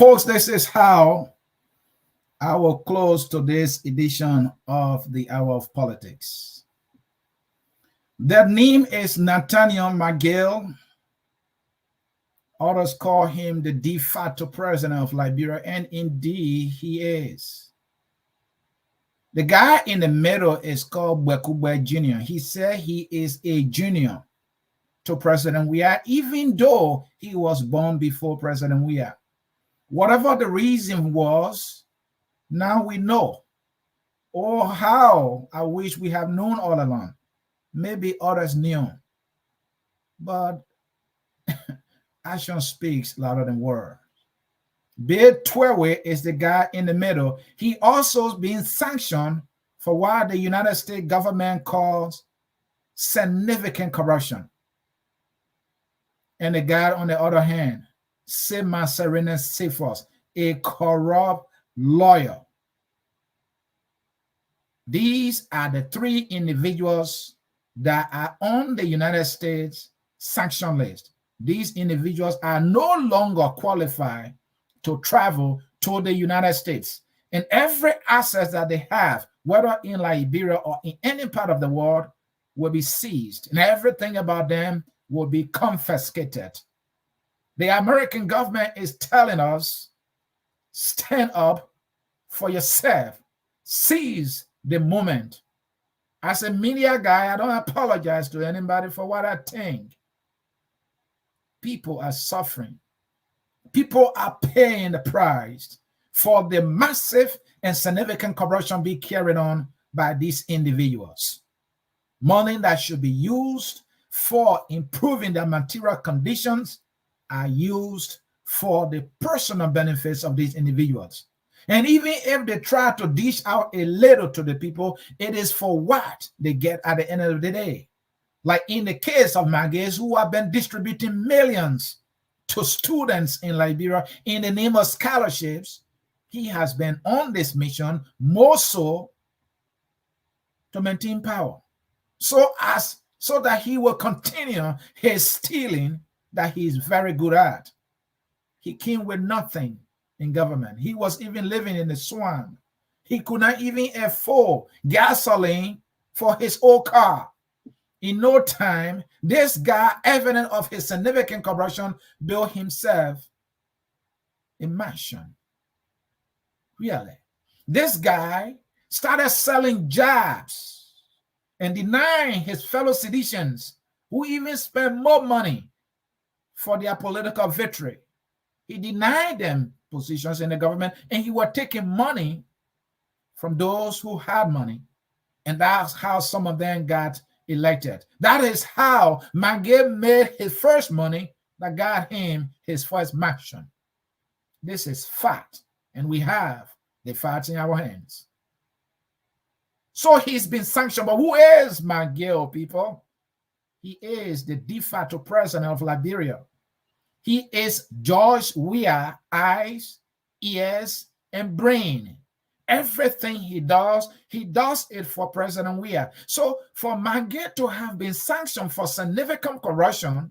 Folks, this is how I will close today's edition of the Hour of Politics. Their name is Nathaniel McGill. Others call him the de facto president of Liberia, and indeed he is. The guy in the middle is called Bekube Jr. He said he is a junior to President Weah, even though he was born before President Weah. Whatever the reason was, now we know. Or how I wish we have known all along. Maybe others knew. But action speaks louder than words. Bill Twewe is the guy in the middle. He also being sanctioned for what the United States government calls significant corruption. And the guy on the other hand, Sema Serena Sefos, a corrupt lawyer. These are the three individuals that are on the United States sanction list. These individuals are no longer qualified to travel to the United States. And every asset that they have, whether in Liberia or in any part of the world, will be seized. And everything about them will be confiscated. The American government is telling us, stand up for yourself. Seize the moment. As a media guy, I don't apologize to anybody for what I think. People are suffering. People are paying the price for the massive and significant corruption being carried on by these individuals. Money that should be used for improving their material conditions are used for the personal benefits of these individuals. And even if they try to dish out a little to the people, it is for what they get at the end of the day. Like in the case of Magis, who have been distributing millions to students in Liberia in the name of scholarships, he has been on this mission more so to maintain power. So that he will continue his stealing that he is very good at. He came with nothing in government. He was even living in the swamp. He could not even afford gasoline for his old car. In no time, this guy, evident of his significant corruption, built himself a mansion. Really. This guy started selling jobs and denying his fellow citizens who even spent more money for their political victory. He denied them positions in the government, and he was taking money from those who had money. And that's how some of them got elected. That is how Mange made his first money that got him his first mansion. This is fact, and we have the facts in our hands. So he's been sanctioned. But who is Mange, people? He is the de facto president of Liberia. He is George Weah eyes, ears, and brain. Everything he does it for President Weah. So for Mange to have been sanctioned for significant corruption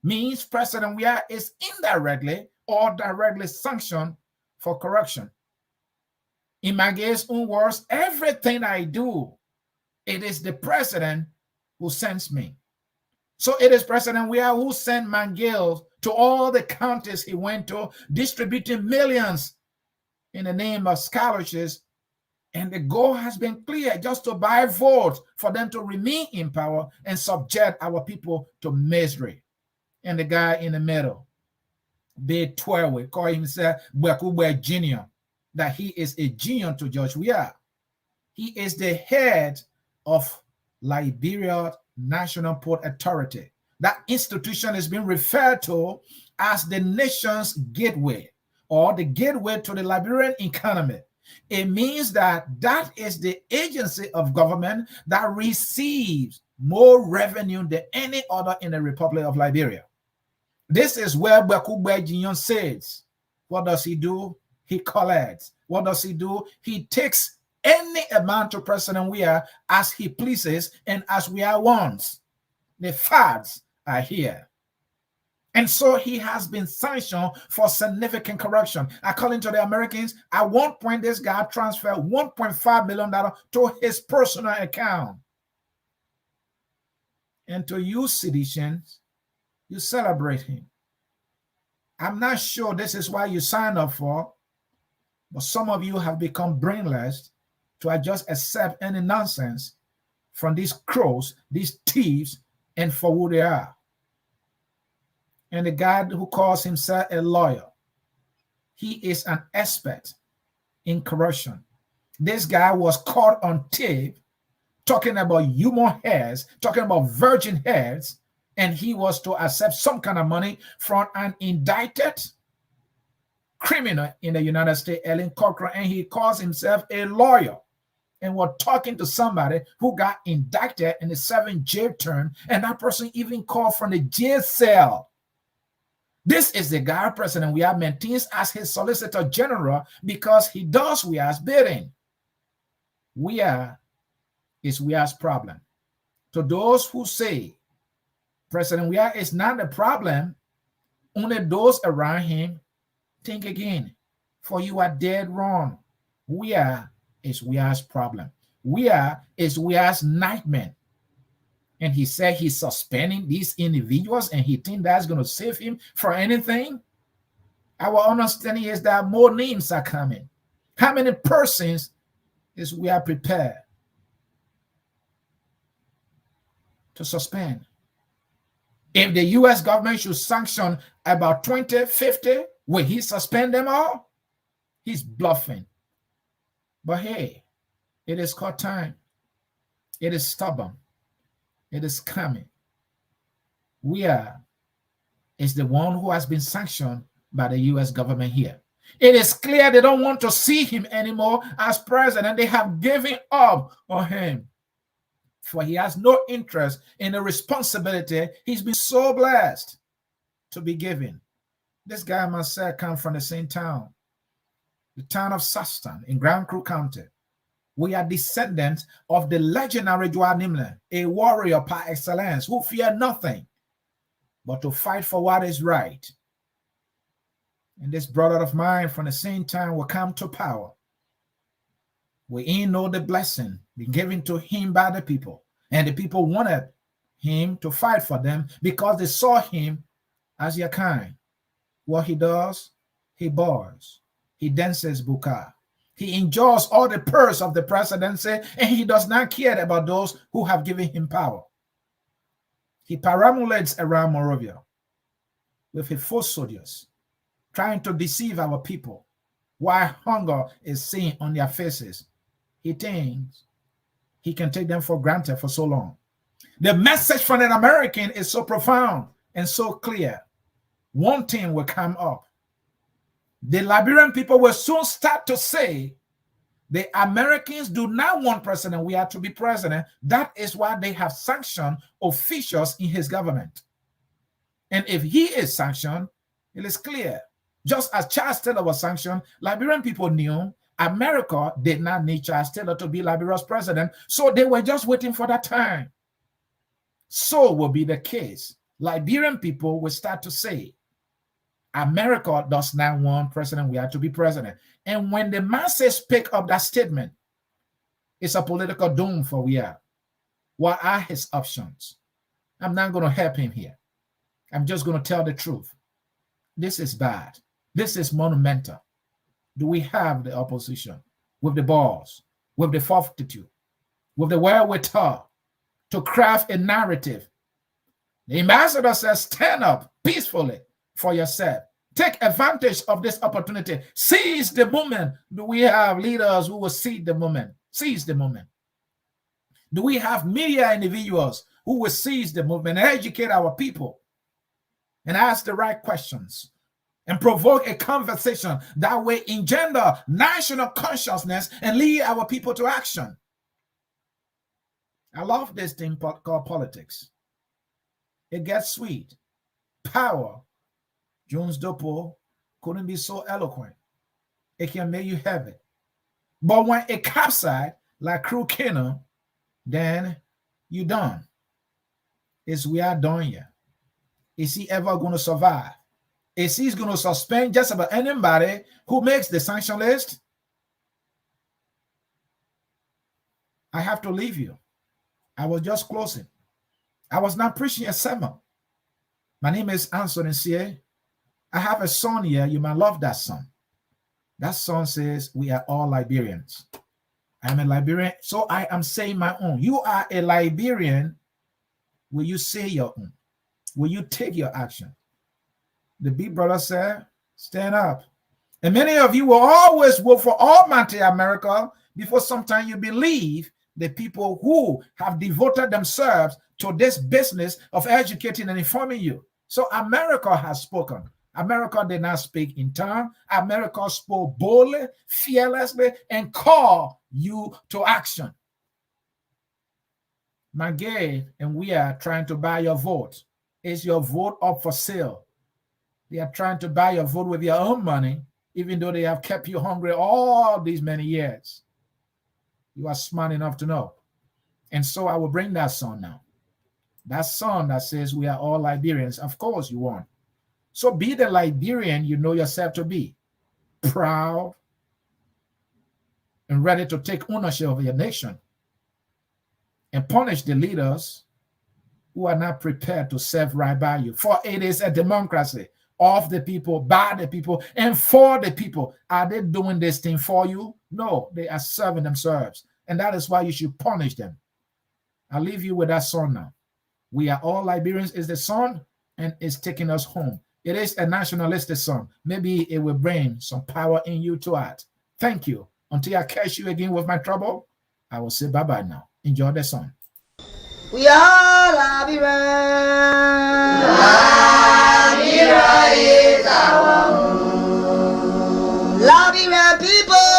means President Weah is indirectly or directly sanctioned for corruption. In Mange's own words, everything I do, it is the president who sends me. So it is President Weah who sent Mange to all the counties he went to, distributing millions in the name of scholarships. And the goal has been clear, just to buy votes for them to remain in power and subject our people to misery. And the guy in the middle, Bill Twewe, call himself Bekube Jr., that he is a junior to George Weah. He is the head of Liberia National Port Authority. That institution is being referred to as the nation's gateway, or the gateway to the Liberian economy. It means that is the agency of government that receives more revenue than any other in the Republic of Liberia. This is where Bekube Jr. says, what does he do? He collects. What does he do? He takes any amount to President Weah as he pleases and as Weah wants. The facts are here. And so he has been sanctioned for significant corruption. According to the Americans, at one point, this guy transferred $1.5 million to his personal account. And to you citizens, you celebrate him. I'm not sure this is why you signed up for, but some of you have become brainless to just accept any nonsense from these crows, these thieves, and for who they are. And the guy who calls himself a lawyer, he is an expert in corruption. This guy was caught on tape talking about human hairs, talking about virgin hairs, and he was to accept some kind of money from an indicted criminal in the United States, Ellen Cochran, and he calls himself a lawyer. And we're talking to somebody who got indicted in a 7 jail term, and that person even called from the jail cell. This is the guy president we have maintains as his solicitor general because he does Weah's bidding. Weah is Weah's problem. To those who say President Weah is not the problem, only those around him, think again, for you are dead wrong. Weah is Weah's problem. Weah is Weah's nightmare. And he said he's suspending these individuals and he thinks that's going to save him for anything. Our understanding is that more names are coming. How many persons is Weah prepared to suspend? If the U.S. government should sanction about 20, 50, will he suspend them all? He's bluffing. But hey, it is called time. It is stubborn. It is coming. Weah is the one who has been sanctioned by the U.S. government here. It is clear they don't want to see him anymore as president. They have given up on him. For he has no interest in the responsibility he's been so blessed to be given. This guy must say come from the same town, the town of Sanction in Grand Crew County. We are descendants of the legendary Joa Nimle, a warrior par excellence who feared nothing but to fight for what is right. And this brother of mine from the same time will come to power. We know the blessing been given to him by the people. And the people wanted him to fight for them because they saw him as their kind. What he does, he bows. He dances buka. He enjoys all the perks of the presidency, and he does not care about those who have given him power. He perambulates around Morovia with his foot soldiers, trying to deceive our people, while hunger is seen on their faces. He thinks he can take them for granted for so long. The message from an American is so profound and so clear. One thing will come up. The Liberian people will soon start to say the Americans do not want President Weah to be president. That is why they have sanctioned officials in his government. And if he is sanctioned, it is clear. Just as Charles Taylor was sanctioned, Liberian people knew America did not need Charles Taylor to be Liberia's president, so they were just waiting for that time. So will be the case. Liberian people will start to say, America does not want President Weah to be president. And when the masses pick up that statement, it's a political doom for Weah. What are his options? I'm not going to help him here. I'm just going to tell the truth. This is bad. This is monumental. Do we have the opposition with the balls, with the fortitude, with the wherewithal to craft a narrative? The ambassador says, stand up peacefully for yourself. Take advantage of this opportunity. Seize the moment. Do we have leaders who will seize the moment? Seize the moment. Do we have media individuals who will seize the movement and educate our people and ask the right questions and provoke a conversation that will engender national consciousness and lead our people to action? I love this thing called politics. It gets sweet. Power. Jones Dopo couldn't be so eloquent. It can make you heavy. But when it capsizes like Crew Kino, then you done. It's we are done here. Is he ever going to survive? Is he going to suspend just about anybody who makes the sanction list? I have to leave you. I was just closing. I was not preaching a sermon. My name is Anthony C.A. I have a son here. You might love that son. That son says, we are all Liberians. I am a Liberian, so I am saying my own. You are a Liberian. Will you say your own? Will you take your action? The big brother said, stand up. And many of you will always vote for Almighty America before sometime you believe the people who have devoted themselves to this business of educating and informing you. So America has spoken. America did not speak in tongue. America spoke boldly, fearlessly, and called you to action. Magay and we are trying to buy your vote. Is your vote up for sale? They are trying to buy your vote with your own money, even though they have kept you hungry all these many years. You are smart enough to know. And so I will bring that song now. That song that says we are all Liberians. Of course you want. So be the Liberian you know yourself to be. Proud and ready to take ownership of your nation and punish the leaders who are not prepared to serve right by you. For it is a democracy of the people, by the people, and for the people. Are they doing this thing for you? No, they are serving themselves. And that is why you should punish them. I'll leave you with that song now. We are all Liberians is the song, and it's taking us home. It is a nationalistic song. Maybe it will bring some power in you to act. Thank you. Until I catch you again with my trouble, I will say bye-bye now. Enjoy the song. We are Liberia. Liberia is our home. Liberia people.